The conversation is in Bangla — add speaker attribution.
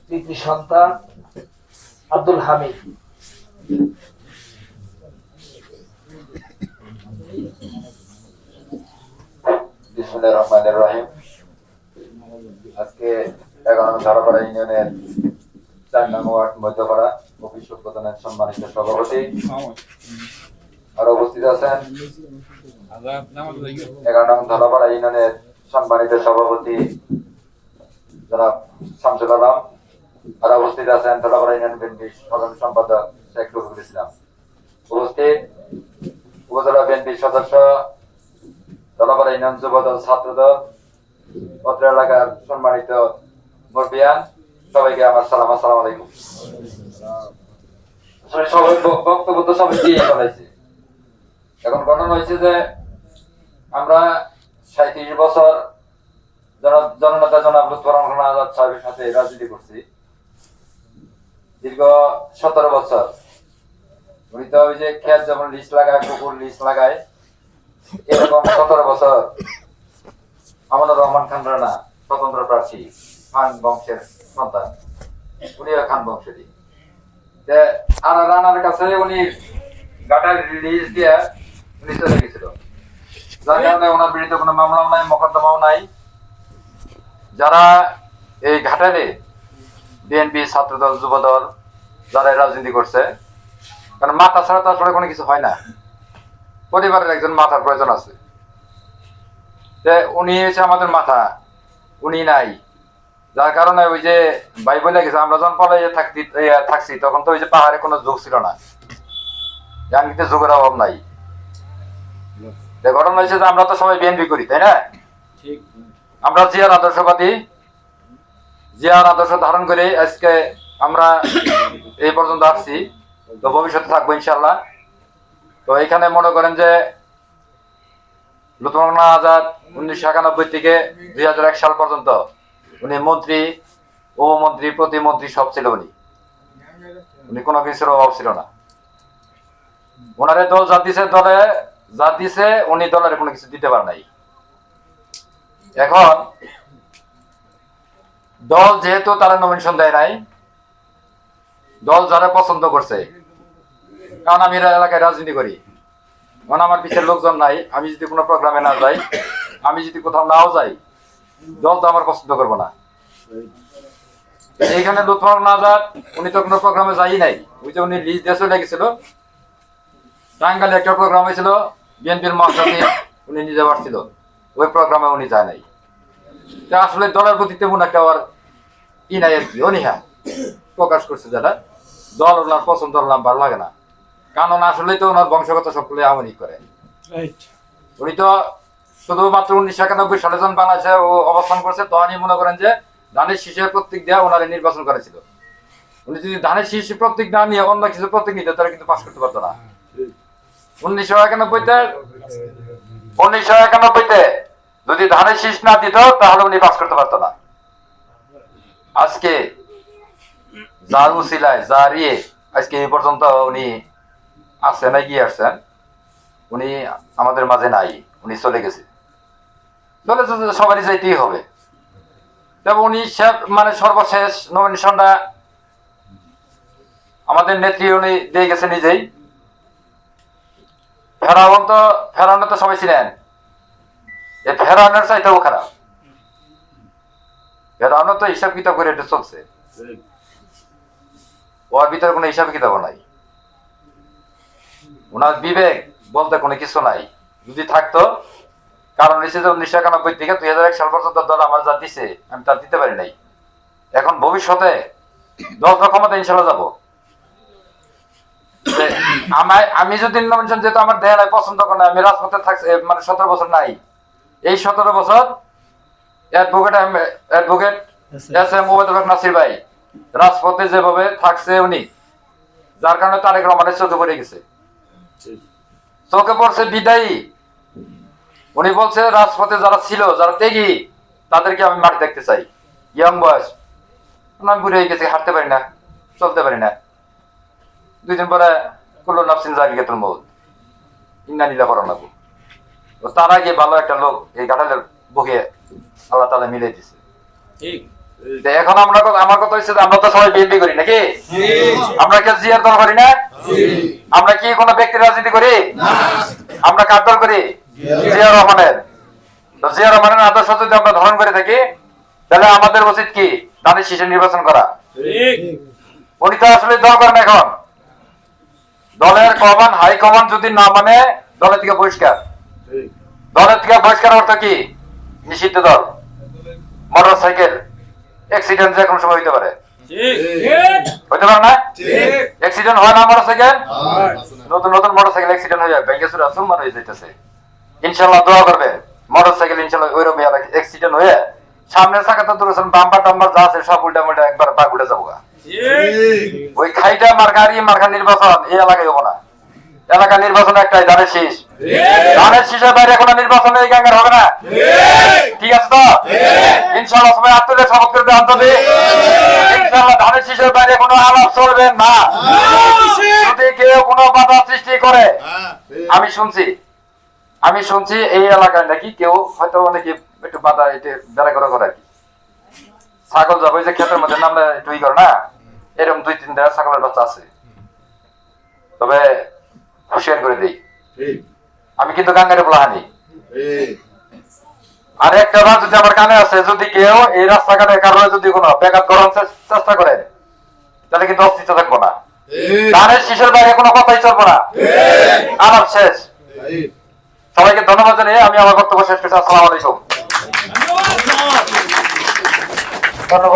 Speaker 1: কৃতি সন্তান আব্দুল হামিদ।
Speaker 2: বিসমিল্লাহির রহমানির রহিম। আজকে 11 নং ধারাপাড়া ইউনিয়নের 4 নং ওয়ার্ড মধ্যপাড়া অফিস উদ্বোধনের সম্মানিত সভাপতি আরো উপস্থিত আছেন 11 নং ধারাপাড়া ইউনিয়নের সম্মানিত সভাপতি জনাব শামসুল আলম, আরো উপস্থিত আছেন ধারাপাড়া ইউনিয়ন বিএনপির সাধারণ সম্পাদক শেখ রফিকুল ইসলাম, উপস্থিত উপজেলা বিএনপির সদস্য, ধারাপাড়া ইউনিয়ন যুবদল, ছাত্রদল, অত্র এলাকার সম্মানিত মুরব্বিয়ান, সবাইকে আমার সালাম। আসসালামু আলাইকুম। সবাই বক্তব্য তো সবাই দিয়ে ফেলাইছে। এখন ঘটনা হয়েছে যে আমরা 37 বছর জননেতা জনাব লুৎফর রহমান আজাদ সাহেবের সাথে রাজনীতি করছি, দীর্ঘ 17 বছর। উনি তো ওই যে খেত যেমন লিজ লাগায়, পুকুর লিজ লাগায়, এরকম 17 বছর আমানুর রহমান খান রানা স্বতন্ত্র প্রার্থী, খান বংশের সন্তান, উনিও খান বংশেরই। আর রানার কাছে উনি গাটার রিলিজ দিয়ে উনি চলে গেছিল, যার কারণে ওনার বিরুদ্ধে কোনো মামলাও নাই, মোকদ্দমাও নাই। যারা এই ঘাটালে বিএনপি, ছাত্রদল, যুবদল যারা রাজনীতি করছে, কারণ মাথা ছাড়া তো আসলে কোনো কিছু হয় না, পরিবারের একজন মাথার প্রয়োজন আছে। উনি হচ্ছে আমাদের মাথা, উনি নাই। যার কারণে ওই যে ভাই বলে গেছে, আমরা যখন পলাইয়ে থাকছি তখন তো ওই যে পাহাড়ে কোনো যুগ ছিল না, জানকিতে যুগের অভাব নাই। ঘটনা হয়েছে যে আমরা তো সবাই বিএনপি করি, তাই না? আমরা জিয়ার আদর্শবাদী, জিয়ার আদর্শ ধারণ করে আজকে আমরা এই পর্যন্ত আসছি, তো ভবিষ্যতে থাকবো ইনশাল্লাহ। তো এখানে মনে করেন যে লুৎফর রহমান আজাদ 1991 থেকে 2001 সাল পর্যন্ত উনি মন্ত্রী, উপমন্ত্রী, প্রতিমন্ত্রী সব ছিল। উনি কোনো কিছুর অভাব ছিল না। ওনারে দল যা দিছে, দলে যা দিছে উনি দলের কোনো কিছু দিতে পারে নাই। এখন দল যেহেতু তারা নমিনেশন দেয় নাই, দল যারা পছন্দ করছে, কারণ আমি এলাকায় রাজনীতি করি, মানে আমার পিছের লোকজন নাই, আমি যদি কোনো প্রোগ্রামে না যাই, আমি যদি কোথাও নাও যাই, দল তো আমার পছন্দ করবো না। এইখানে লুৎফর রহমান আজাদ উনি তো কোনো প্রোগ্রামে যাই নাই, ওই যে উনি লিজ দিয়ে চলে গেছিল। টাঙ্গাইলে একটা প্রোগ্রাম হয়েছিল বিএনপির মহাসচিব, উনি নিজে আসছিল, ওই প্রোগ্রামে উনি যায় নাই। আসলে দলের প্রতি তেমন একটা আর ই নাই আর কি, অনীহা প্রকাশ করছে, যেটা দল ওনার পছন্দ, ওনার ভালো লাগে না। কারণ আসলে তো ওনার বংশগত সকলে আওয়ামী করে। উনি তো শুধুমাত্র 1991 সালে যখন বাংলাদেশে অবস্থান করছে, তখনই মনে করেন যে ধানের শীষের প্রতীক দেওয়া ওনারে নির্বাচন করেছিল। উনি যদি ধানের শীষ প্রতীক না নিয়ে অন্য কিছু প্রতীক নিতে, তারা কিন্তু পাশ করতে পারতো না। 1991-তে যদি ধানের শীষ না দিত, তাহলে উনি পাস করতে পারতো না। আজকে যার উসিলায়, যার আজকে এই পর্যন্ত উনি আসছেন, এগিয়ে আসছেন, উনি আমাদের মাঝে নাই, উনি চলে গেছে। চলে যেতে সবারই যাইতেই হবে। তবে উনি মানে সর্বশেষ নমিনেশনটা আমাদের নেত্রী উনি দিয়ে গেছে নিজেই। ফেরানো তো সবাই ছিলেন, এই ফেরানোর চাইতেও খারাপ। ফেরানো তো হিসাব কিতাব করে এটা চলছে, ওর ভিতরে কোনো হিসাব কিতাব নাই। ওনার বিবেক বলতে কোনো কিছু নাই। যদি থাকতো, কারণ হচ্ছে যে 1991 থেকে 2001 সাল পর্যন্ত দল আমার যা দিছে আমি তার দিতে পারি নাই। এখন ভবিষ্যতে দল ক্ষমতা ইনশাল্লাহ যাবো। আমি যদি নমিনেশন যেহেতু আমার দেয় নাই, পছন্দ করে না, আমি রাজপথে থাকছি মানে 17 বছর নাই। এই 17 বছর অ্যাডভোকেট এস এম ওবায়দুল হক নাসির ভাই রাজপথে যেভাবে থাকছে উনি, যার কারণে তারেক রহমানের চোখে পড়ে গেছে। চোখে পড়ছে বিদায়ী উনি বলছে রাজপথে যারা ছিল, যারা ত্যাগী, তাদেরকে আমি মাঠ দেখতে চাই। ইয়ং বয়স, আমি বুড়ে হয়ে গেছি, হাঁটতে পারি না, চলতে পারি না। 2 দিন পরে কুল্লু নাফসিন যায়িকাতুল মউত, ইন্না লিল্লাহি ওয়া ইন্না ইলাইহি রাজিউন। তার আগে ভালো একটা লোক এই ঘাটালের বুকে আল্লাহ তাআলা মিলে দিছে। ঠিক তো এখন আমার কথা হচ্ছে যে আমরা তো সবাই বিএনপি করি নাকি? আমরা কি জিয়ার দল করি না? আমরা কি কোনো ব্যক্তির রাজনীতি করি? আমরা কার দল করি? জিয়া রহমানের। তো জিয়া রহমানের আদর্শ যদি আমরা ধারণ করে থাকি তাহলে আমাদের উচিত কি ধানের শীষে নির্বাচন করা। উনি তো আসলে দল করেন এখন। দলের কমান হাই কমান যদি না মানে দলের থেকে বহিষ্কার। দলের থেকে বহিষ্কার অর্থ কি? নিষিদ্ধ দল। মোটর সাইকেল অ্যাক্সিডেন্ট যে কোনো সময় হইতে পারে, হইতে পারে না? অ্যাক্সিডেন্ট হয় না মোটর সাইকেল? নতুন নতুন মোটর সাইকেল অ্যাক্সিডেন্ট হয়ে যায়, ব্যাংকে সুরা সুলমান হয়ে যাইতেছে। ইনশাল্লাহ দোয়া করবে মোটর সাইকেল ইনশাল্লাহ ওইরকম অ্যাক্সিডেন্ট হয়ে সামনের চাকাতে ধরেছেন বাম্পার টাম্পার যা আছে সব উল্টা মুল্টা একবার পাক উঠে যাবো। ওই খাইটা মার্কা নির্বাচন এই এলাকায় হবো না। এলাকা নির্বাচন একটাই, ধানের শীষ। ধানের শীষের বাইরে কোনো নির্বাচন এই গ্যাঙ্গের হবে না। ঠিক আছে তো? ইনশাল্লাহ সবাই আত্মীয় শপথ করতে আন্তবে। ইনশাল্লাহ ধানের শীষের বাইরে কোনো আলাপ চলবে না। যদি কেউ কোনো বাধা সৃষ্টি করে, আমি শুনছি এই এলাকায় নাকি কেউ হয়তো অনেকে একটু বাধা এটা বেড়া করে আর কি। ছাগল যাবো যে ক্ষেতের মধ্যে নামলে একটু ই করে না, এরকম 2-3টা ছাগলের বাচ্চা আছে। তবে হুঁশিয়ার করে দিই, আমি কিন্তু গাঙ্গারে বলাহানি। আর একটা বার যদি আমার কানে আছে, যদি কেউ এই রাস্তাঘাটের কারণে যদি কোনো ব্যাঘাত করার চেষ্টা করে তাহলে কিন্তু অস্তিত্ব থাকবো না। ধানের শীষের বাইরে কোনো কথাই চলবো না। আলাপ শেষ। সবাইকে ধন্যবাদ জানিয়ে আমি আমার বক্তব্য শেষ করছি। আসসালামু আলাইকুম। ধন্যবাদ।